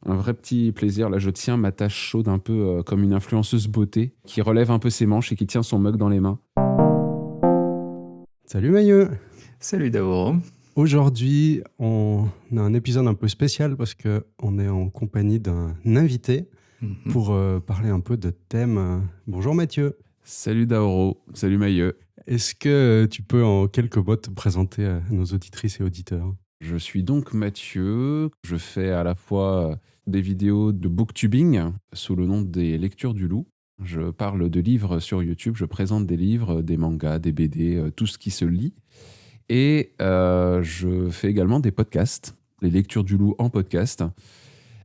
Un vrai petit plaisir. Là, je tiens ma tache chaude un peu comme une influenceuse beauté qui relève un peu ses manches et qui tient son mug dans les mains. Salut Mailleux. Salut Daoro. Aujourd'hui, on a un épisode un peu spécial parce qu'on est en compagnie d'un invité pour parler un peu de thème. Bonjour Mathieu. Salut Daoro, salut Mailleux. Est-ce que tu peux en quelques mots te présenter à nos auditrices et auditeurs ? Je suis donc Mathieu. Je fais à la fois des vidéos de booktubing sous le nom des Lectures du Loup. Je parle de livres sur YouTube, je présente des livres, des mangas, des BD, tout ce qui se lit. Et je fais également des podcasts, les Lectures du Loup en podcast.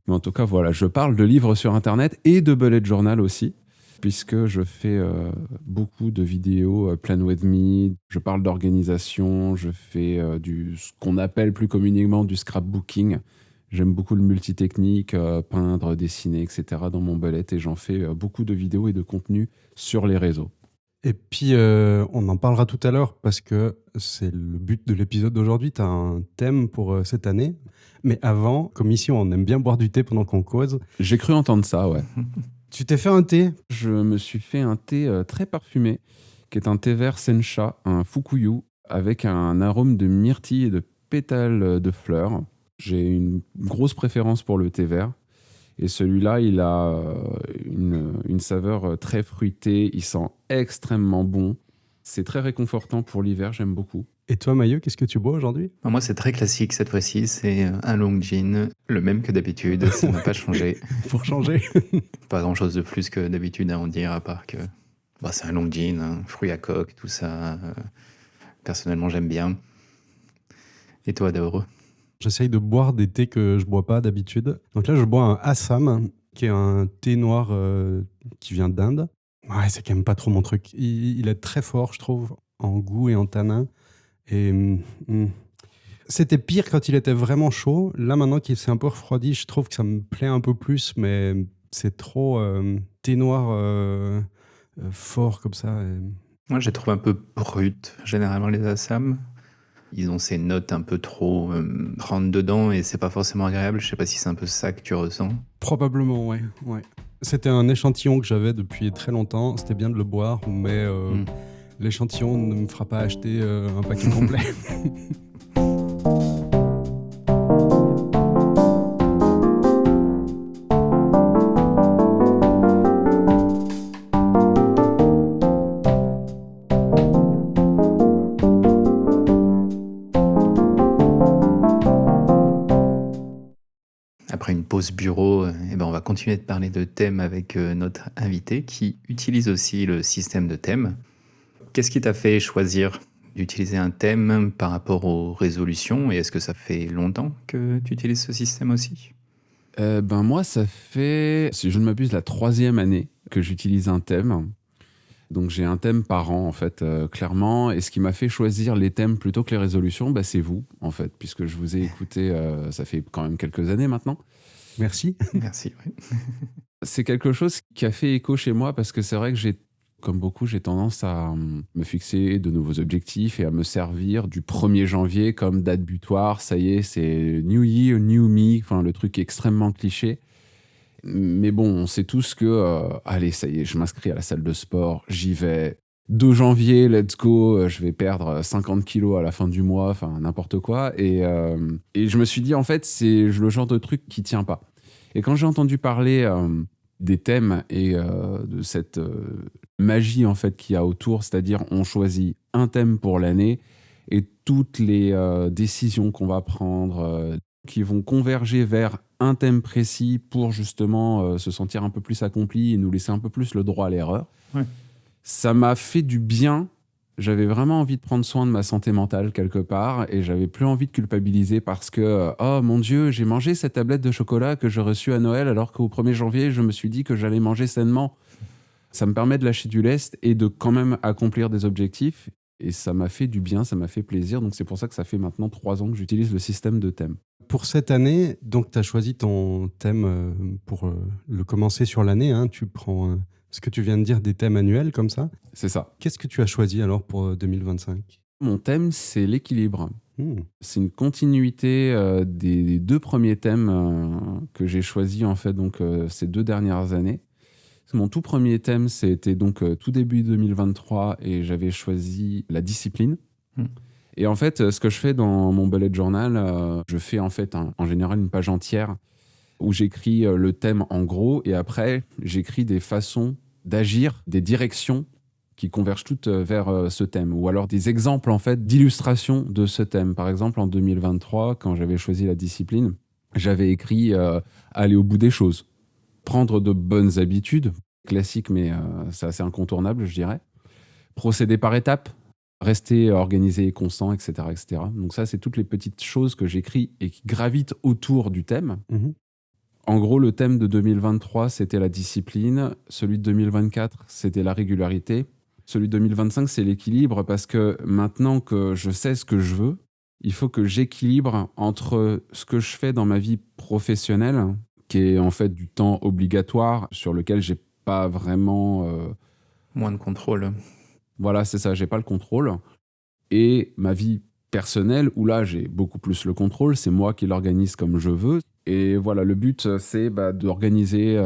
Mais en tout cas, voilà, je parle de livres sur Internet et de bullet journal aussi, puisque je fais beaucoup de vidéos Plan With Me, je parle d'organisation, je fais ce qu'on appelle plus communément du scrapbooking. J'aime beaucoup le multitechnique, peindre, dessiner, etc. dans mon bullet, et j'en fais beaucoup de vidéos et de contenus sur les réseaux. Et puis, on en parlera tout à l'heure parce que c'est le but de l'épisode d'aujourd'hui. Tu as un thème pour cette année. Mais avant, comme ici, on aime bien boire du thé pendant qu'on cause. J'ai cru entendre ça, ouais. Tu t'es fait un thé ? Je me suis fait un thé très parfumé, qui est un thé vert sencha, un fukuyu, avec un arôme de myrtille et de pétales de fleurs. J'ai une grosse préférence pour le thé vert. Et celui-là, il a une saveur très fruitée, il sent extrêmement bon. C'est très réconfortant pour l'hiver, j'aime beaucoup. Et toi, Mailleux, qu'est-ce que tu bois aujourd'hui ? Moi, c'est très classique cette fois-ci. C'est un long gin, le même que d'habitude. Ça n'a pas changé. Pour changer. Pas grand-chose de plus que d'habitude à en dire, à part que c'est un long gin, fruits à coque, tout ça. Personnellement, j'aime bien. Et toi, Daoro ? J'essaye de boire des thés que je bois pas d'habitude. Donc là, je bois un Assam, qui est un thé noir qui vient d'Inde. Ouais, c'est quand même pas trop mon truc. Il est très fort, je trouve, en goût et en tanin. Et c'était pire quand il était vraiment chaud. Là, maintenant qu'il s'est un peu refroidi, je trouve que ça me plaît un peu plus, mais c'est trop thé noir fort comme ça. Moi, j'ai trouvé un peu brut, généralement, les Assam. Ils ont ces notes un peu trop rentre dedans et c'est pas forcément agréable. Je sais pas si c'est un peu ça que tu ressens. Probablement, ouais. C'était un échantillon que j'avais depuis très longtemps. C'était bien de le boire, mais l'échantillon ne me fera pas acheter un paquet complet. Après une pause bureau, on va continuer de parler de thèmes avec notre invité qui utilise aussi le système de thèmes. Qu'est-ce qui t'a fait choisir d'utiliser un thème par rapport aux résolutions et est-ce que ça fait longtemps que tu utilises ce système aussi ? Moi, ça fait, si je ne m'abuse, la 3e année que j'utilise un thème. Donc j'ai un thème par an, en fait, clairement. Et ce qui m'a fait choisir les thèmes plutôt que les résolutions, c'est vous, en fait, puisque je vous ai écouté, ça fait quand même quelques années maintenant. Merci. Merci. Oui. C'est quelque chose qui a fait écho chez moi parce que c'est vrai que comme beaucoup, j'ai tendance à me fixer de nouveaux objectifs et à me servir du 1er janvier comme date butoir. Ça y est, c'est New Year, New Me, enfin le truc extrêmement cliché. Mais bon, on sait tous que, allez, ça y est, je m'inscris à la salle de sport, j'y vais. 2 janvier, let's go, je vais perdre 50 kilos à la fin du mois, enfin n'importe quoi. Et je me suis dit, en fait, c'est le genre de truc qui tient pas. Et quand j'ai entendu parler des thèmes et de cette magie en fait qu'il y a autour, c'est-à-dire on choisit un thème pour l'année et toutes les décisions qu'on va prendre qui vont converger vers un thème précis pour justement se sentir un peu plus accompli et nous laisser un peu plus le droit à l'erreur. Ouais. Ça m'a fait du bien. J'avais vraiment envie de prendre soin de ma santé mentale quelque part et j'avais plus envie de culpabiliser parce que oh mon Dieu, j'ai mangé cette tablette de chocolat que j'ai reçue à Noël alors qu'au 1er janvier, je me suis dit que j'allais manger sainement. Ça me permet de lâcher du lest et de quand même accomplir des objectifs et ça m'a fait du bien, ça m'a fait plaisir. Donc c'est pour ça que ça fait maintenant 3 ans que j'utilise le système de thèmes. Pour cette année, donc tu as choisi ton thème pour le commencer sur l'année. Hein. Tu prends ce que tu viens de dire, des thèmes annuels comme ça. C'est ça. Qu'est-ce que tu as choisi alors pour 2025 ? Mon thème, c'est l'équilibre. C'est une continuité des 2 premiers thèmes que j'ai choisis en fait donc ces 2 dernières années. Mon tout premier thème, c'était donc tout début 2023 et j'avais choisi la discipline. Hmm. Et en fait, ce que je fais dans mon bullet journal, je fais en fait en général une page entière où j'écris le thème en gros et après, j'écris des façons d'agir, des directions qui convergent toutes vers ce thème ou alors des exemples en fait d'illustration de ce thème. Par exemple, en 2023, quand j'avais choisi la discipline, j'avais écrit aller au bout des choses, prendre de bonnes habitudes, classique mais c'est assez incontournable, je dirais. Procéder par étapes, rester organisé et constant, etc., etc. Donc ça, c'est toutes les petites choses que j'écris et qui gravitent autour du thème. En gros, le thème de 2023, c'était la discipline. Celui de 2024, c'était la régularité. Celui de 2025, c'est l'équilibre parce que maintenant que je sais ce que je veux, il faut que j'équilibre entre ce que je fais dans ma vie professionnelle, qui est en fait du temps obligatoire sur lequel j'ai pas vraiment... Moins de contrôle. Voilà, c'est ça, j'ai pas le contrôle. Et ma vie personnelle, où là, j'ai beaucoup plus le contrôle, c'est moi qui l'organise comme je veux. Et voilà, le but, c'est d'organiser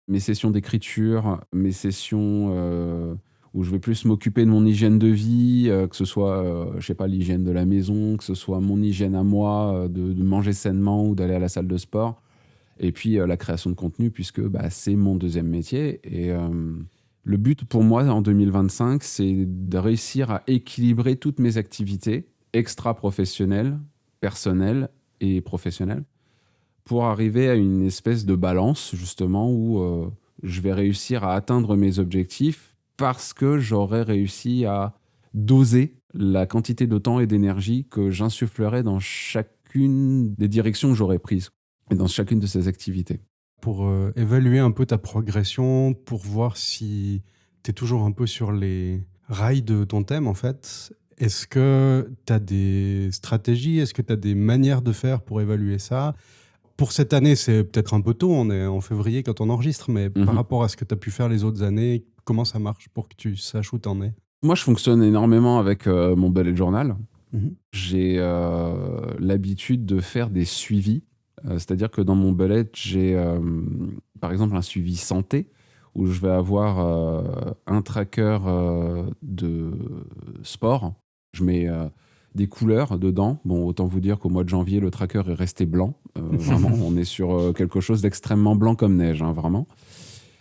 mes sessions d'écriture, mes sessions où je vais plus m'occuper de mon hygiène de vie, que ce soit, je sais pas, l'hygiène de la maison, que ce soit mon hygiène à moi, de manger sainement ou d'aller à la salle de sport. Et puis la création de contenu, puisque c'est mon deuxième métier. Et le but pour moi en 2025, c'est de réussir à équilibrer toutes mes activités extra-professionnelles, personnelles et professionnelles, pour arriver à une espèce de balance, justement, où je vais réussir à atteindre mes objectifs parce que j'aurai réussi à doser la quantité de temps et d'énergie que j'insufflerai dans chacune des directions que j'aurai prises et dans chacune de ces activités. Pour évaluer un peu ta progression, pour voir si tu es toujours un peu sur les rails de ton thème, en fait, est-ce que tu as des stratégies, est-ce que tu as des manières de faire pour évaluer ça ? Pour cette année, c'est peut-être un peu tôt, on est en février quand on enregistre, mais par rapport à ce que tu as pu faire les autres années, comment ça marche pour que tu saches où tu en es ? Moi, je fonctionne énormément avec mon bullet journal. J'ai l'habitude de faire des suivis. C'est-à-dire que dans mon bullet, j'ai par exemple un suivi santé où je vais avoir un tracker de sport. Je mets des couleurs dedans. Bon, autant vous dire qu'au mois de janvier, le tracker est resté blanc. Vraiment, on est sur quelque chose d'extrêmement blanc comme neige, hein, vraiment.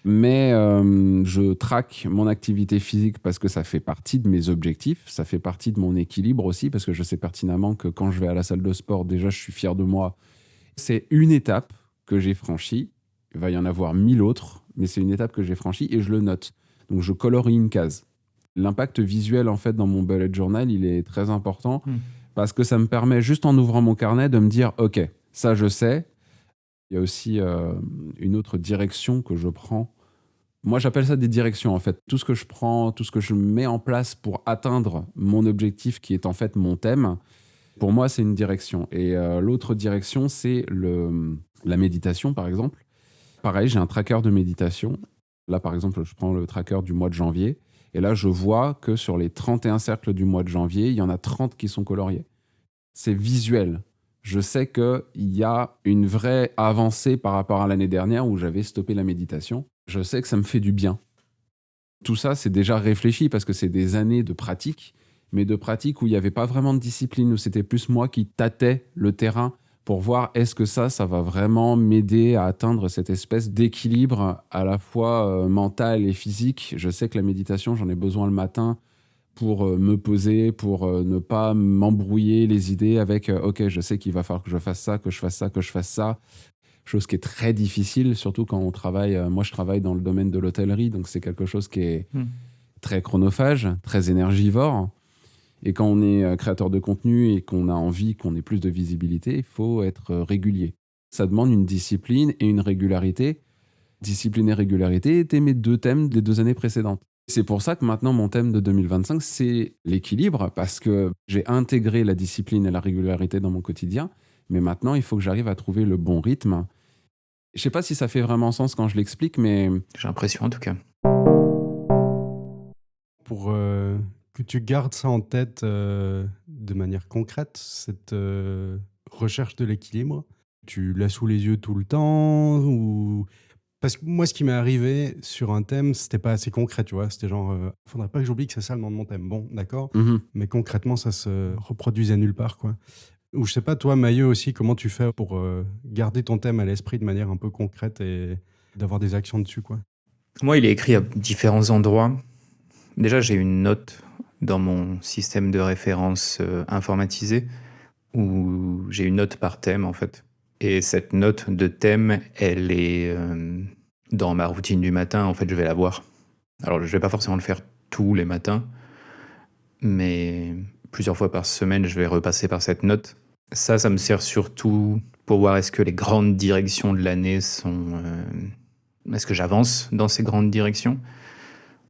Mais je traque mon activité physique parce que ça fait partie de mes objectifs, ça fait partie de mon équilibre aussi, parce que je sais pertinemment que quand je vais à la salle de sport, déjà, je suis fier de moi. C'est une étape que j'ai franchie. Il va y en avoir 1000 autres, mais c'est une étape que j'ai franchie et je le note. Donc, je colorie une case. L'impact visuel, en fait, dans mon bullet journal, il est très important parce que ça me permet, juste en ouvrant mon carnet, de me dire « Ok, ça, je sais ». Il y a aussi une autre direction que je prends. Moi, j'appelle ça des directions, en fait. Tout ce que je prends, tout ce que je mets en place pour atteindre mon objectif, qui est en fait mon thème, pour moi, c'est une direction. Et l'autre direction, c'est la méditation, par exemple. Pareil, j'ai un tracker de méditation. Là, par exemple, je prends le tracker du mois de janvier. Et là, je vois que sur les 31 cercles du mois de janvier, il y en a 30 qui sont coloriés. C'est visuel. Je sais qu'il y a une vraie avancée par rapport à l'année dernière où j'avais stoppé la méditation. Je sais que ça me fait du bien. Tout ça, c'est déjà réfléchi parce que c'est des années de pratique, mais de pratique où il n'y avait pas vraiment de discipline, où c'était plus moi qui tâtais le terrain pour voir est-ce que ça va vraiment m'aider à atteindre cette espèce d'équilibre à la fois mental et physique. Je sais que la méditation, j'en ai besoin le matin pour me poser, pour ne pas m'embrouiller les idées avec ok, je sais qu'il va falloir que je fasse ça, que je fasse ça, que je fasse ça. Chose qui est très difficile, surtout quand on travaille. Moi, je travaille dans le domaine de l'hôtellerie, donc c'est quelque chose qui est très chronophage, très énergivore. Et quand on est créateur de contenu et qu'on a envie qu'on ait plus de visibilité, il faut être régulier. Ça demande une discipline et une régularité. Discipline et régularité étaient mes 2 thèmes des 2 années précédentes. C'est pour ça que maintenant, mon thème de 2025, c'est l'équilibre, parce que j'ai intégré la discipline et la régularité dans mon quotidien, mais maintenant, il faut que j'arrive à trouver le bon rythme. Je ne sais pas si ça fait vraiment sens quand je l'explique, mais... J'ai l'impression, en tout cas. Pour que que tu gardes ça en tête de manière concrète, cette recherche de l'équilibre? Tu l'as sous les yeux tout le temps ou... Parce que moi, ce qui m'est arrivé sur un thème, c'était pas assez concret, tu vois. C'était genre, faudrait pas que j'oublie que c'est ça le nom de mon thème. Bon, d'accord. Mhm. Mais concrètement, ça se reproduisait nulle part, quoi. Ou je sais pas, toi, Maillot aussi, comment tu fais pour garder ton thème à l'esprit de manière un peu concrète et d'avoir des actions dessus, quoi. Moi, il est écrit à différents endroits. Déjà, j'ai une note dans mon système de référence informatisé où j'ai une note par thème, en fait. Et cette note de thème, elle est dans ma routine du matin. En fait, je vais la voir. Alors, je vais pas forcément le faire tous les matins, mais plusieurs fois par semaine, je vais repasser par cette note. Ça me sert surtout pour voir est-ce que les grandes directions de l'année sont... est-ce que j'avance dans ces grandes directions?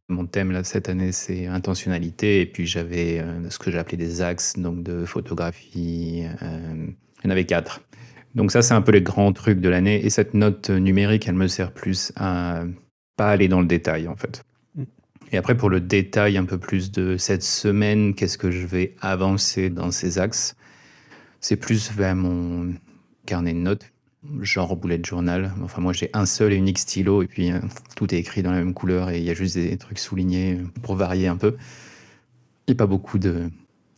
Mon thème là, cette année, c'est intentionnalité. Et puis j'avais ce que j'appelais des axes donc de photographie. Il y en avait 4. Donc ça, c'est un peu les grands trucs de l'année. Et cette note numérique, elle me sert plus à pas aller dans le détail, en fait. Et après, pour le détail un peu plus de cette semaine, qu'est-ce que je vais avancer dans ces axes? C'est plus vers mon carnet de notes, genre bullet journal. Enfin, moi, j'ai un seul et unique stylo, et puis tout est écrit dans la même couleur, et il y a juste des trucs soulignés pour varier un peu. Il n'y a pas beaucoup de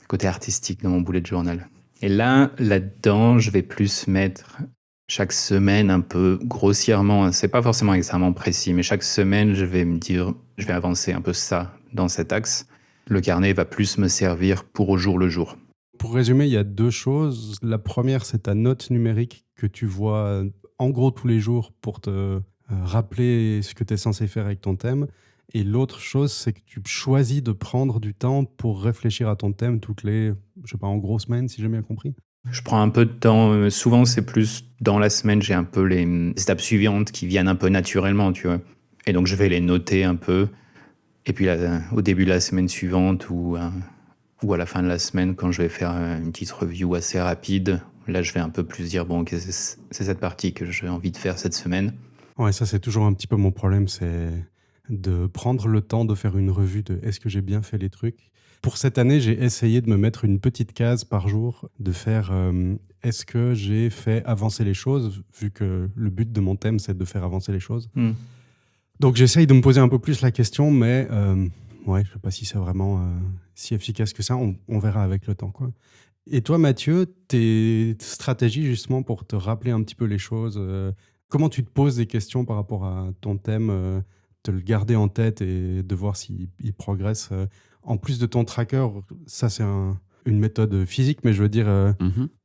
côté artistique dans mon bullet journal. Et là-dedans, je vais plus mettre chaque semaine un peu grossièrement, c'est pas forcément extrêmement précis, mais chaque semaine, je vais me dire, je vais avancer un peu ça dans cet axe. Le carnet va plus me servir pour au jour le jour. Pour résumer, il y a 2 choses. La première, c'est ta note numérique que tu vois en gros tous les jours pour te rappeler ce que tu es censé faire avec ton thème. Et l'autre chose, c'est que tu choisis de prendre du temps pour réfléchir à ton thème toutes les, je sais pas, en gros semaines, si j'ai bien compris. Je prends un peu de temps. Souvent, c'est plus dans la semaine, j'ai un peu les étapes suivantes qui viennent un peu naturellement, tu vois. Et donc, je vais les noter un peu. Et puis, là, au début de la semaine suivante ou à la fin de la semaine, quand je vais faire une petite review assez rapide, là, je vais un peu plus dire, bon, ok, c'est cette partie que j'ai envie de faire cette semaine. Ouais, ça, c'est toujours un petit peu mon problème, c'est de prendre le temps de faire une revue de est-ce que j'ai bien fait les trucs. Pour cette année, j'ai essayé de me mettre une petite case par jour, de faire est-ce que j'ai fait avancer les choses, vu que le but de mon thème, c'est de faire avancer les choses. Donc j'essaye de me poser un peu plus la question, mais ouais, je ne sais pas si c'est vraiment si efficace que ça, on verra avec le temps, quoi. Et toi, Mathieu, tes stratégies justement pour te rappeler un petit peu les choses, comment tu te poses des questions par rapport à ton thème, te le garder en tête et de voir s'il progresse. En plus de ton tracker, ça c'est une méthode physique, mais je veux dire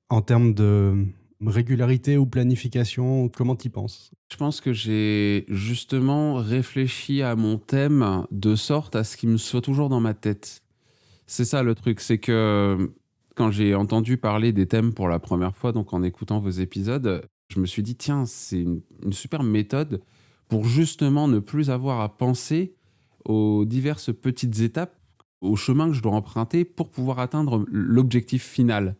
en termes de régularité ou planification, comment t'y penses? Je pense que j'ai justement réfléchi à mon thème de sorte à ce qu'il me soit toujours dans ma tête. C'est ça le truc, c'est que quand j'ai entendu parler des thèmes pour la première fois, donc en écoutant vos épisodes, je me suis dit, tiens, c'est une super méthode pour justement ne plus avoir à penser aux diverses petites étapes, au chemin que je dois emprunter pour pouvoir atteindre l'objectif final.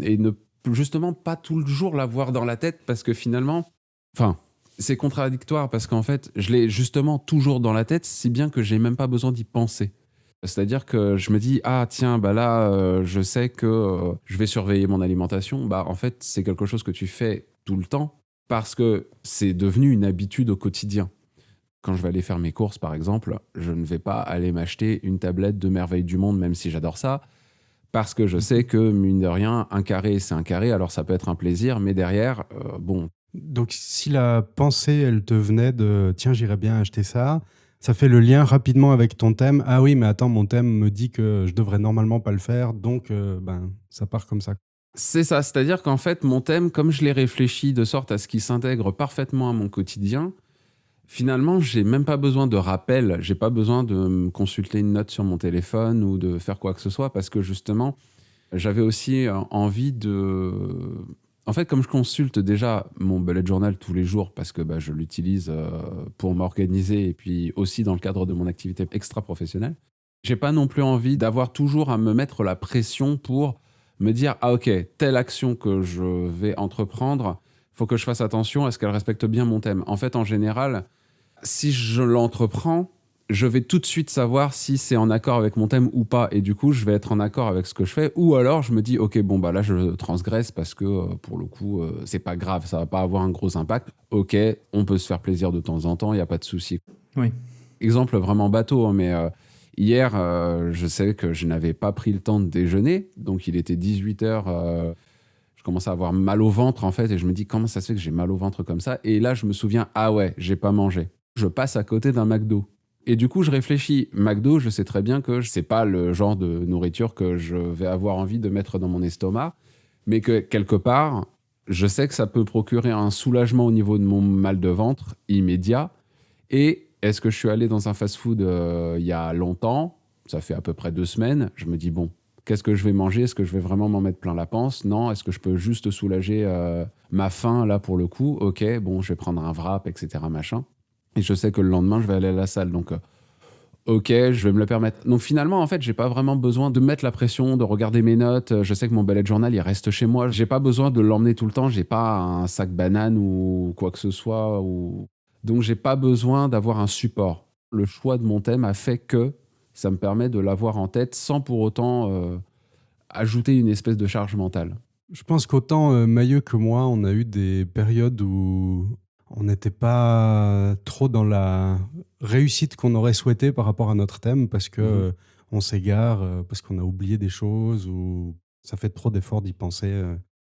Et ne justement pas tout le jour l'avoir dans la tête parce que finalement, enfin, c'est contradictoire parce qu'en fait, je l'ai justement toujours dans la tête, si bien que j'ai même pas besoin d'y penser. C'est-à-dire que je me dis, ah tiens, bah là, je sais que je vais surveiller mon alimentation. Bah en fait, c'est quelque chose que tu fais tout le temps parce que c'est devenu une habitude au quotidien. Quand je vais aller faire mes courses, par exemple, je ne vais pas aller m'acheter une tablette de Merveilles du Monde, même si j'adore ça, parce que je sais que, mine de rien, un carré, c'est un carré, alors ça peut être un plaisir, mais derrière, bon... Donc, si la pensée, elle te venait de « tiens, j'irais bien acheter ça », ça fait le lien rapidement avec ton thème. Ah oui, mais attends, mon thème me dit que je devrais normalement pas le faire, donc ça part comme ça. C'est ça, c'est-à-dire qu'en fait, mon thème, comme je l'ai réfléchi de sorte à ce qu'il s'intègre parfaitement à mon quotidien, finalement, j'ai même pas besoin de rappel, j'ai pas besoin de me consulter une note sur mon téléphone ou de faire quoi que ce soit, parce que justement, j'avais aussi envie de... En fait, comme je consulte déjà mon bullet journal tous les jours, parce que je l'utilise pour m'organiser et puis aussi dans le cadre de mon activité extra-professionnelle, j'ai pas non plus envie d'avoir toujours à me mettre la pression pour me dire « Ah ok, telle action que je vais entreprendre, faut que je fasse attention, est-ce qu'elle respecte bien mon thème ?» En fait, en général, si je l'entreprends, je vais tout de suite savoir si c'est en accord avec mon thème ou pas. Et du coup, je vais être en accord avec ce que je fais. Ou alors, je me dis, OK, bon, bah là, je transgresse parce que pour le coup, c'est pas grave, ça va pas avoir un gros impact. OK, on peut se faire plaisir de temps en temps, il n'y a pas de souci. Oui. Exemple vraiment bateau, hein, mais hier, je savais que je n'avais pas pris le temps de déjeuner. Donc, il était 18h. Je commençais à avoir mal au ventre, en fait. Et je me dis, comment ça se fait que j'ai mal au ventre comme ça? Et là, je me souviens, ah ouais, j'ai pas mangé. Je passe à côté d'un McDo. Et du coup, je réfléchis. McDo, je sais très bien que c'est pas le genre de nourriture que je vais avoir envie de mettre dans mon estomac, mais que quelque part, je sais que ça peut procurer un soulagement au niveau de mon mal de ventre immédiat. Et est-ce que je suis allé dans un fast-food il y a longtemps? Ça fait à peu près 2 semaines. Je me dis, bon, qu'est-ce que je vais manger? Est-ce que je vais vraiment m'en mettre plein la panse? Non. Est-ce que je peux juste soulager ma faim, là, pour le coup? OK, bon, je vais prendre un wrap, etc., machin. Et je sais que le lendemain, je vais aller à la salle. Donc, OK, je vais me le permettre. Donc, finalement, en fait, j'ai pas vraiment besoin de mettre la pression, de regarder mes notes. Je sais que mon bullet journal, il reste chez moi. J'ai pas besoin de l'emmener tout le temps. J'ai pas un sac banane ou quoi que ce soit. Donc, j'ai pas besoin d'avoir un support. Le choix de mon thème a fait que ça me permet de l'avoir en tête sans pour autant ajouter une espèce de charge mentale. Je pense qu'autant Mailleux que moi, on a eu des périodes où on n'était pas trop dans la réussite qu'on aurait souhaité par rapport à notre thème parce que on s'égare, parce qu'on a oublié des choses ou ça fait trop d'efforts d'y penser.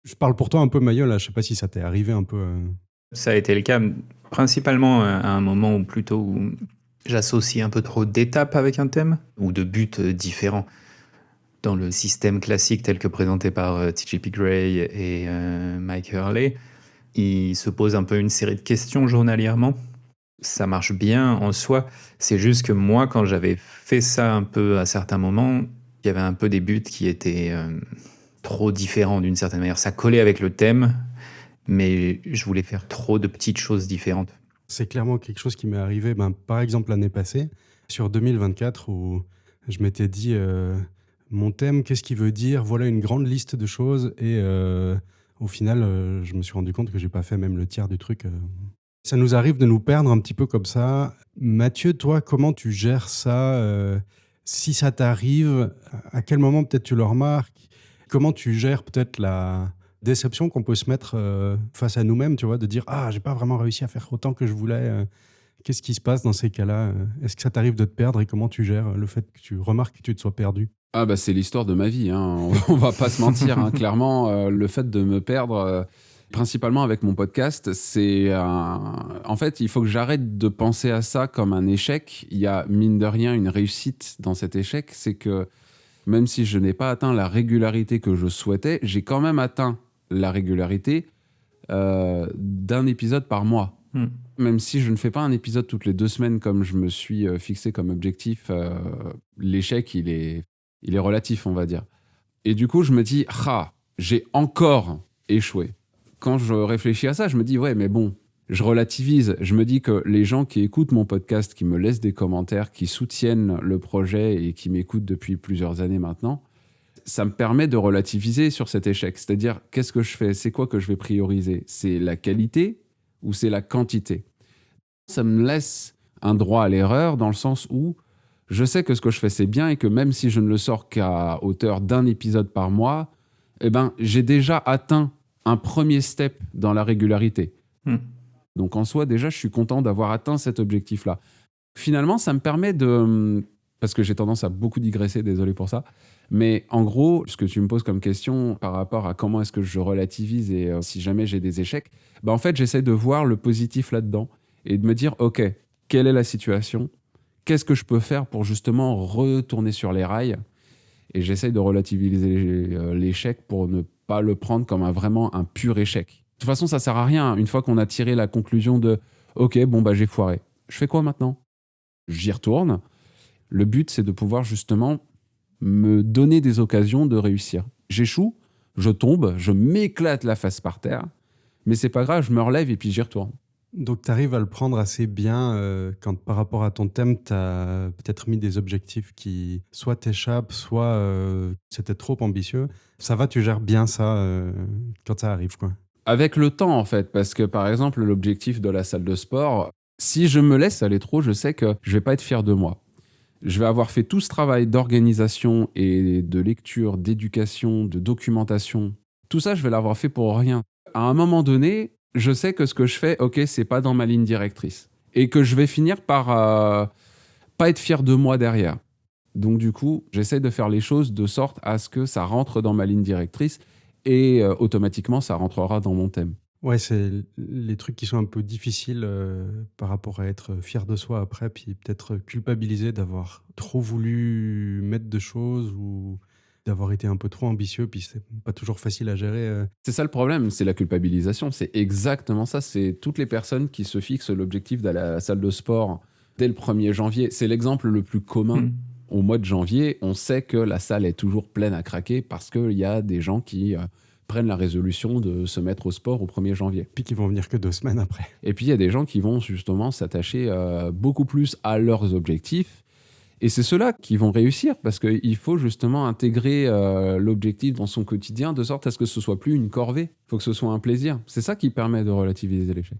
Je parle pour toi un peu Mailleux là, je sais pas si ça t'est arrivé un peu. Ça a été le cas principalement à un moment où plutôt où j'associe un peu trop d'étapes avec un thème ou de buts différents. Dans le système classique tel que présenté par TJP Gray et Mike Hurley, il se pose un peu une série de questions journalièrement. Ça marche bien en soi. C'est juste que moi, quand j'avais fait ça un peu à certains moments, il y avait un peu des buts qui étaient trop différents d'une certaine manière. Ça collait avec le thème, mais je voulais faire trop de petites choses différentes. C'est clairement quelque chose qui m'est arrivé, par exemple l'année passée, sur 2024, où je m'étais dit, mon thème, qu'est-ce qu'il veut dire? Voilà une grande liste de choses. Et au final, je me suis rendu compte que j'ai pas fait même le tiers du truc. Ça nous arrive de nous perdre un petit peu comme ça. Mathieu, toi, comment tu gères ça? Si ça t'arrive, à quel moment peut-être tu le remarques? Comment tu gères peut-être la déception qu'on peut se mettre face à nous-mêmes, tu vois, de dire ah, j'ai pas vraiment réussi à faire autant que je voulais. Qu'est-ce qui se passe dans ces cas-là? Est-ce que ça t'arrive de te perdre et comment tu gères le fait que tu remarques que tu te sois perdu? Ah bah c'est l'histoire de ma vie, hein. On va pas se mentir, hein. Clairement, le fait de me perdre, principalement avec mon podcast, en fait, il faut que j'arrête de penser à ça comme un échec. Il y a, mine de rien, une réussite dans cet échec, c'est que même si je n'ai pas atteint la régularité que je souhaitais, j'ai quand même atteint la régularité d'un épisode par mois. Même si je ne fais pas un épisode toutes les 2 semaines comme je me suis fixé comme objectif, l'échec, il est relatif, on va dire. Et du coup, je me dis, j'ai encore échoué. Quand je réfléchis à ça, je me dis, ouais, mais bon, je relativise. Je me dis que les gens qui écoutent mon podcast, qui me laissent des commentaires, qui soutiennent le projet et qui m'écoutent depuis plusieurs années maintenant, ça me permet de relativiser sur cet échec. C'est-à-dire, qu'est-ce que je fais? C'est quoi que je vais prioriser? C'est la qualité ou c'est la quantité? Ça me laisse un droit à l'erreur dans le sens où je sais que ce que je fais, c'est bien et que même si je ne le sors qu'à hauteur d'un épisode par mois, eh ben, j'ai déjà atteint un premier step dans la régularité. Donc en soi, déjà, je suis content d'avoir atteint cet objectif-là. Finalement, ça me permet de... Parce que j'ai tendance à beaucoup digresser, désolé pour ça. Mais en gros, ce que tu me poses comme question par rapport à comment est-ce que je relativise et si jamais j'ai des échecs, en fait, j'essaie de voir le positif là-dedans et de me dire, OK, quelle est la situation? Qu'est-ce que je peux faire pour justement retourner sur les rails? Et j'essaye de relativiser l'échec pour ne pas le prendre comme vraiment un pur échec. De toute façon, ça sert à rien. Une fois qu'on a tiré la conclusion de « Ok, bon, j'ai foiré. Je fais quoi maintenant ?» J'y retourne. Le but, c'est de pouvoir justement me donner des occasions de réussir. J'échoue, je tombe, je m'éclate la face par terre, mais c'est pas grave, je me relève et puis j'y retourne. Donc, tu arrives à le prendre assez bien quand, par rapport à ton thème, tu as peut-être mis des objectifs qui soit t'échappent, soit c'était trop ambitieux. Ça va, tu gères bien ça quand ça arrive, quoi. Avec le temps, en fait, parce que, par exemple, l'objectif de la salle de sport, Si je me laisse aller trop, je sais que je vais pas être fier de moi. Je vais avoir fait tout ce travail d'organisation et de lecture, d'éducation, de documentation. Tout ça, je vais l'avoir fait pour rien. À un moment donné, je sais que ce que je fais, ok, c'est pas dans ma ligne directrice. Et que je vais finir par pas être fier de moi derrière. Donc du coup, j'essaie de faire les choses de sorte à ce que ça rentre dans ma ligne directrice et automatiquement, ça rentrera dans mon thème. Ouais, c'est les trucs qui sont un peu difficiles par rapport à être fier de soi après, puis peut-être culpabiliser d'avoir trop voulu mettre de choses ou d'avoir été un peu trop ambitieux, puis c'est pas toujours facile à gérer. C'est ça le problème, c'est la culpabilisation. C'est exactement ça. C'est toutes les personnes qui se fixent l'objectif d'aller à la salle de sport dès le 1er janvier. C'est l'exemple le plus commun. Mm. Au mois de janvier, on sait que la salle est toujours pleine à craquer parce qu'il y a des gens qui prennent la résolution de se mettre au sport au 1er janvier. Puis qui vont venir que 2 semaines après. Et puis, il y a des gens qui vont justement s'attacher beaucoup plus à leurs objectifs. Et c'est ceux-là qui vont réussir parce qu'il faut justement intégrer l'objectif dans son quotidien de sorte à ce que ce soit plus une corvée. Il faut que ce soit un plaisir. C'est ça qui permet de relativiser l'échec.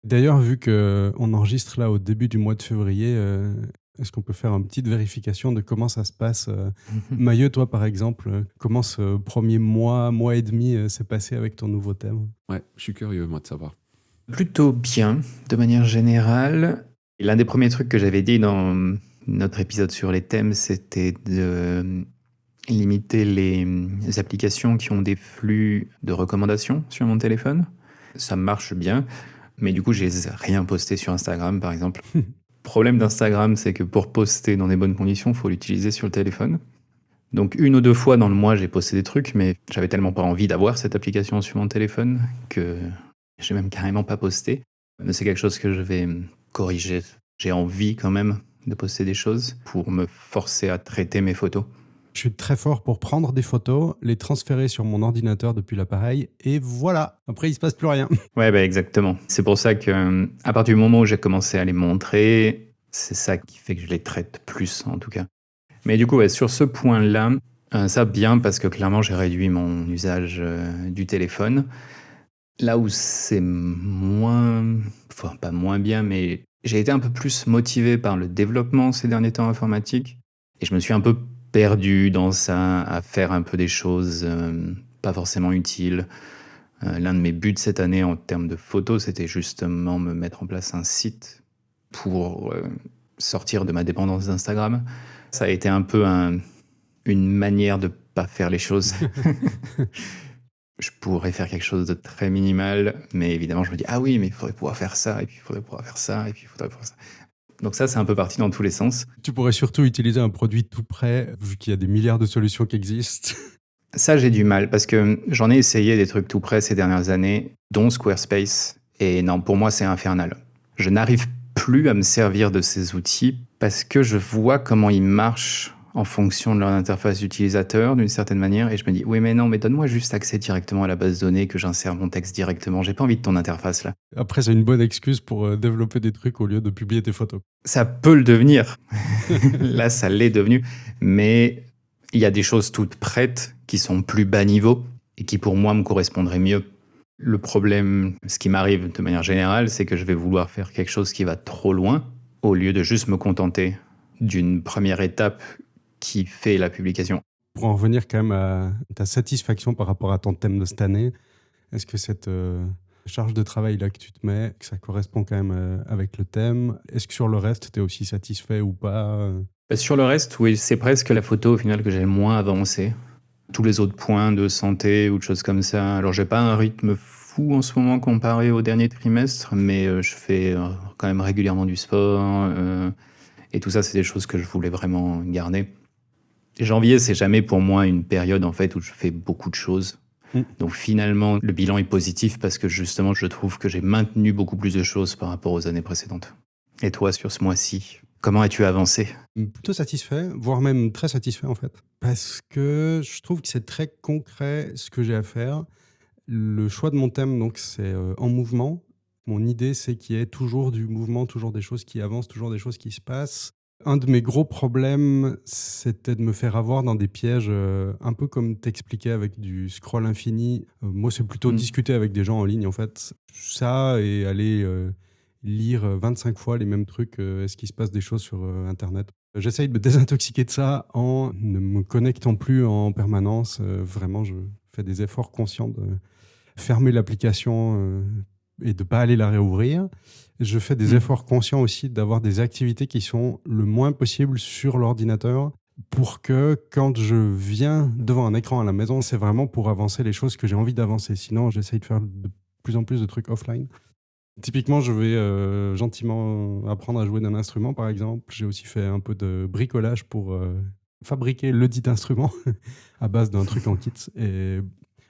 D'ailleurs, vu qu'on enregistre là au début du mois de février, est-ce qu'on peut faire une petite vérification de comment ça se passe Maillot, toi par exemple, comment ce premier mois et demi s'est passé avec ton nouveau thème? Ouais, je suis curieux, moi, de savoir. Plutôt bien, de manière générale. Et l'un des premiers trucs que j'avais dit dans notre épisode sur les thèmes, c'était de limiter les applications qui ont des flux de recommandations sur mon téléphone. Ça marche bien, mais du coup, j'ai rien posté sur Instagram, par exemple. Le problème d'Instagram, c'est que pour poster dans des bonnes conditions, il faut l'utiliser sur le téléphone. Donc 1 ou 2 fois dans le mois, j'ai posté des trucs, mais j'avais tellement pas envie d'avoir cette application sur mon téléphone que j'ai même carrément pas posté. Mais c'est quelque chose que je vais corriger. J'ai envie quand même de poster des choses pour me forcer à traiter mes photos. Je suis très fort pour prendre des photos, les transférer sur mon ordinateur depuis l'appareil, et voilà, après il se passe plus rien. Ouais, bah exactement. C'est pour ça que à partir du moment où j'ai commencé à les montrer, c'est ça qui fait que je les traite plus en tout cas. Mais du coup, ouais, sur ce point-là, ça bien parce que clairement j'ai réduit mon usage du téléphone. Là où c'est moins, enfin pas moins bien, mais j'ai été un peu plus motivé par le développement ces derniers temps informatique. Et je me suis un peu perdu dans ça, à faire un peu des choses pas forcément utiles. L'un de mes buts cette année en termes de photos, c'était justement me mettre en place un site pour sortir de ma dépendance d'Instagram. Ça a été un peu une manière de pas faire les choses. Je pourrais faire quelque chose de très minimal, mais évidemment, je me dis, ah oui, mais il faudrait pouvoir faire ça, et puis il faudrait pouvoir faire ça, et puis il faudrait pouvoir ça. Donc ça, c'est un peu parti dans tous les sens. Tu pourrais surtout utiliser un produit tout prêt, vu qu'il y a des milliards de solutions qui existent. Ça, j'ai du mal, parce que j'en ai essayé des trucs tout prêts ces dernières années, dont Squarespace, et non, pour moi, c'est infernal. Je n'arrive plus à me servir de ces outils, parce que je vois comment ils marchent en fonction de leur interface utilisateur, d'une certaine manière, et je me dis, oui, mais non, mais donne-moi juste accès directement à la base de données, que j'insère mon texte directement, j'ai pas envie de ton interface, là. Après, c'est une bonne excuse pour développer des trucs au lieu de publier tes photos. Ça peut le devenir. Là, ça l'est devenu. Mais il y a des choses toutes prêtes qui sont plus bas niveau et qui, pour moi, me correspondraient mieux. Le problème, ce qui m'arrive de manière générale, c'est que je vais vouloir faire quelque chose qui va trop loin au lieu de juste me contenter d'une première étape qui fait la publication. Pour en revenir quand même à ta satisfaction par rapport à ton thème de cette année, est-ce que cette charge de travail là que tu te mets, que ça correspond quand même avec le thème? Est-ce que sur le reste, tu es aussi satisfait ou pas? Sur le reste, oui, c'est presque la photo au final que j'ai le moins avancé. Tous les autres points de santé ou de choses comme ça. Alors, j'ai pas un rythme fou en ce moment comparé au dernier trimestre, mais je fais quand même régulièrement du sport. Et tout ça, c'est des choses que je voulais vraiment garder. Janvier, c'est jamais pour moi une période en fait où je fais beaucoup de choses. Donc finalement, le bilan est positif parce que justement, je trouve que j'ai maintenu beaucoup plus de choses par rapport aux années précédentes. Et toi, sur ce mois-ci, comment as-tu avancé? Plutôt satisfait, voire même très satisfait en fait. Parce que je trouve que c'est très concret ce que j'ai à faire. Le choix de mon thème, donc, c'est en mouvement. Mon idée, c'est qu'il y ait toujours du mouvement, toujours des choses qui avancent, toujours des choses qui se passent. Un de mes gros problèmes, c'était de me faire avoir dans des pièges, un peu comme t'expliquais avec du scroll infini. Moi, c'est plutôt discuter avec des gens en ligne, en fait. Ça et aller lire 25 fois les mêmes trucs. Est-ce qu'il se passe des choses sur Internet? J'essaye de me désintoxiquer de ça en ne me connectant plus en permanence. Vraiment, je fais des efforts conscients de fermer l'application et de ne pas aller la réouvrir. Je fais des efforts conscients aussi d'avoir des activités qui sont le moins possible sur l'ordinateur pour que quand je viens devant un écran à la maison, c'est vraiment pour avancer les choses que j'ai envie d'avancer. Sinon, j'essaye de faire de plus en plus de trucs offline. Typiquement, je vais gentiment apprendre à jouer d'un instrument, par exemple. J'ai aussi fait un peu de bricolage pour fabriquer le dit instrument à base d'un truc en kit. Et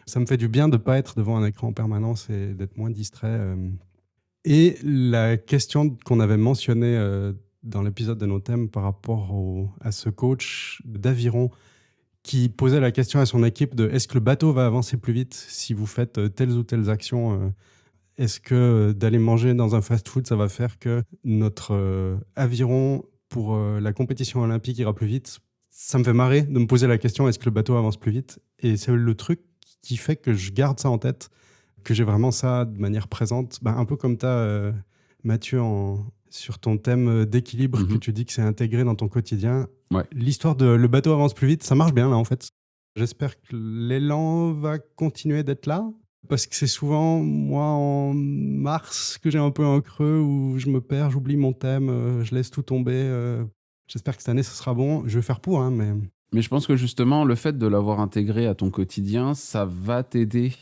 ça me fait du bien de ne pas être devant un écran en permanence et d'être moins distrait. Et la question qu'on avait mentionnée dans l'épisode de nos thèmes par rapport à ce coach d'aviron qui posait la question à son équipe de est-ce que le bateau va avancer plus vite si vous faites telles ou telles actions est-ce que d'aller manger dans un fast-food, ça va faire que notre aviron pour la compétition olympique ira plus vite? Ça me fait marrer de me poser la question est-ce que le bateau avance plus vite? Et c'est le truc qui fait que je garde ça en tête, que j'ai vraiment ça de manière présente. Un peu comme tu as, Mathieu, sur ton thème d'équilibre, que tu dis que c'est intégré dans ton quotidien. Ouais. L'histoire de le bateau avance plus vite, ça marche bien là en fait. J'espère que l'élan va continuer d'être là. Parce que c'est souvent, moi, en mars, que j'ai un peu un creux où je me perds, j'oublie mon thème, je laisse tout tomber. J'espère que cette année, ce sera bon. Je vais faire pour, hein, mais... Mais je pense que justement, le fait de l'avoir intégré à ton quotidien, ça va t'aider.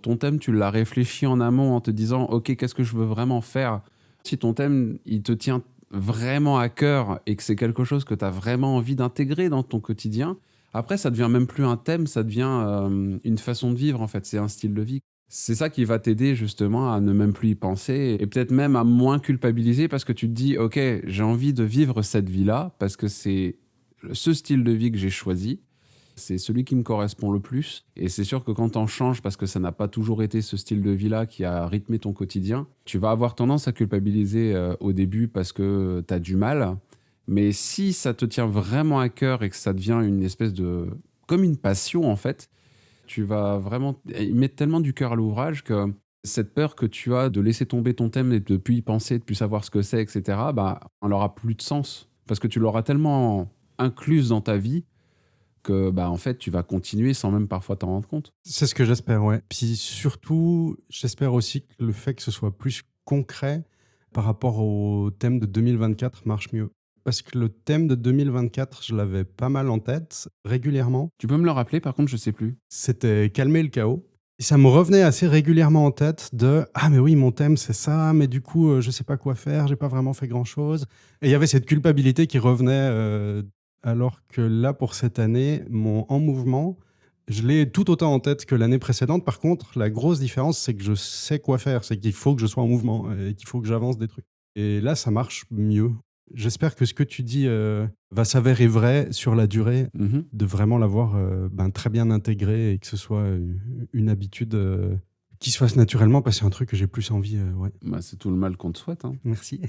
Ton thème, tu l'as réfléchi en amont en te disant « Ok, qu'est-ce que je veux vraiment faire ?» Si ton thème, il te tient vraiment à cœur et que c'est quelque chose que tu as vraiment envie d'intégrer dans ton quotidien, après, ça devient même plus un thème, ça devient une façon de vivre, en fait. C'est un style de vie. C'est ça qui va t'aider justement à ne même plus y penser et peut-être même à moins culpabiliser parce que tu te dis « Ok, j'ai envie de vivre cette vie-là parce que c'est ce style de vie que j'ai choisi. C'est celui qui me correspond le plus. Et c'est sûr que quand t'en changes, parce que ça n'a pas toujours été ce style de vie-là qui a rythmé ton quotidien, tu vas avoir tendance à culpabiliser au début parce que t'as du mal. Mais si ça te tient vraiment à cœur et que ça devient une espèce de... comme une passion, en fait, tu vas vraiment y mettre tellement du cœur à l'ouvrage que cette peur que tu as de laisser tomber ton thème et de ne plus y penser, de plus savoir ce que c'est, etc., elle n'aura plus de sens. Parce que tu l'auras tellement incluse dans ta vie que en fait, tu vas continuer sans même parfois t'en rendre compte. C'est ce que j'espère, ouais. Puis surtout, j'espère aussi que le fait que ce soit plus concret par rapport au thème de 2024 marche mieux. Parce que le thème de 2024, je l'avais pas mal en tête, régulièrement. Tu peux me le rappeler, par contre, je sais plus. C'était calmer le chaos. Et ça me revenait assez régulièrement en tête de « Ah mais oui, mon thème c'est ça, mais du coup, je sais pas quoi faire, j'ai pas vraiment fait grand-chose. » Et il y avait cette culpabilité qui revenait alors que là, pour cette année, mon En Mouvement, je l'ai tout autant en tête que l'année précédente. Par contre, la grosse différence, c'est que je sais quoi faire. C'est qu'il faut que je sois en mouvement et qu'il faut que j'avance des trucs. Et là, ça marche mieux. J'espère que ce que tu dis va s'avérer vrai sur la durée, de vraiment l'avoir très bien intégré et que ce soit une habitude qui se fasse naturellement, parce que c'est un truc que j'ai plus envie. Ouais. C'est tout le mal qu'on te souhaite. Hein. Merci.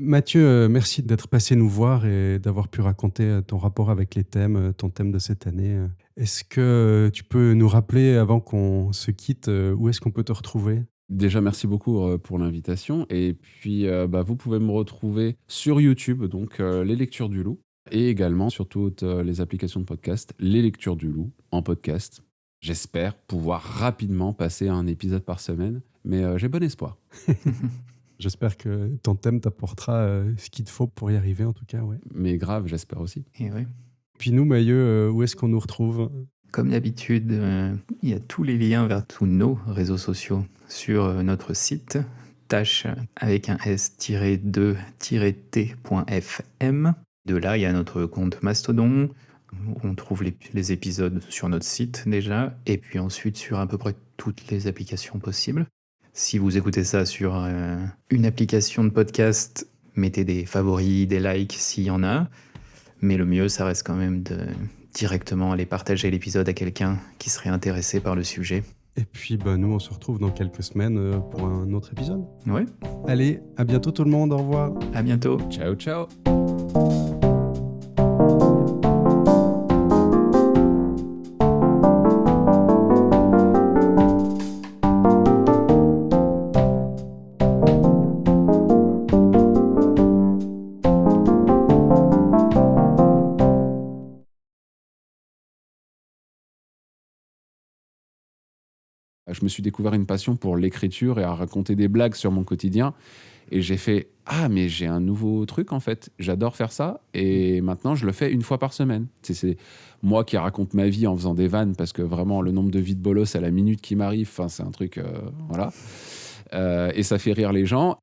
Mathieu, merci d'être passé nous voir et d'avoir pu raconter ton rapport avec les thèmes, ton thème de cette année. Est-ce que tu peux nous rappeler, avant qu'on se quitte, où est-ce qu'on peut te retrouver ? Déjà, merci beaucoup pour l'invitation. Et puis, vous pouvez me retrouver sur YouTube, donc Les Lectures du Loup, et également sur toutes les applications de podcast, Les Lectures du Loup, en podcast. J'espère pouvoir rapidement passer à un épisode par semaine, mais j'ai bon espoir. J'espère que ton thème t'apportera ce qu'il te faut pour y arriver, en tout cas. Ouais. Mais grave, j'espère aussi. Et ouais. Puis nous, Mailleux, où est-ce qu'on nous retrouve ? Comme d'habitude, il y a tous les liens vers tous nos réseaux sociaux sur notre site, tâche avec un s-2-t.fm. De là, il y a notre compte Mastodon. On trouve les épisodes sur notre site déjà, et puis ensuite sur à peu près toutes les applications possibles. Si vous écoutez ça sur une application de podcast, mettez des favoris, des likes s'il y en a. Mais le mieux, ça reste quand même de directement aller partager l'épisode à quelqu'un qui serait intéressé par le sujet. Et puis, nous, on se retrouve dans quelques semaines pour un autre épisode. Ouais, Allez, à bientôt tout le monde. Au revoir. à bientôt. Ciao, ciao. Je me suis découvert une passion pour l'écriture et à raconter des blagues sur mon quotidien. Et j'ai fait « Ah, mais j'ai un nouveau truc, en fait. J'adore faire ça. Et maintenant, je le fais une fois par semaine. » C'est moi qui raconte ma vie en faisant des vannes, parce que vraiment, le nombre de vies de bolos à la minute qui m'arrive, c'est un truc... voilà. Et ça fait rire les gens.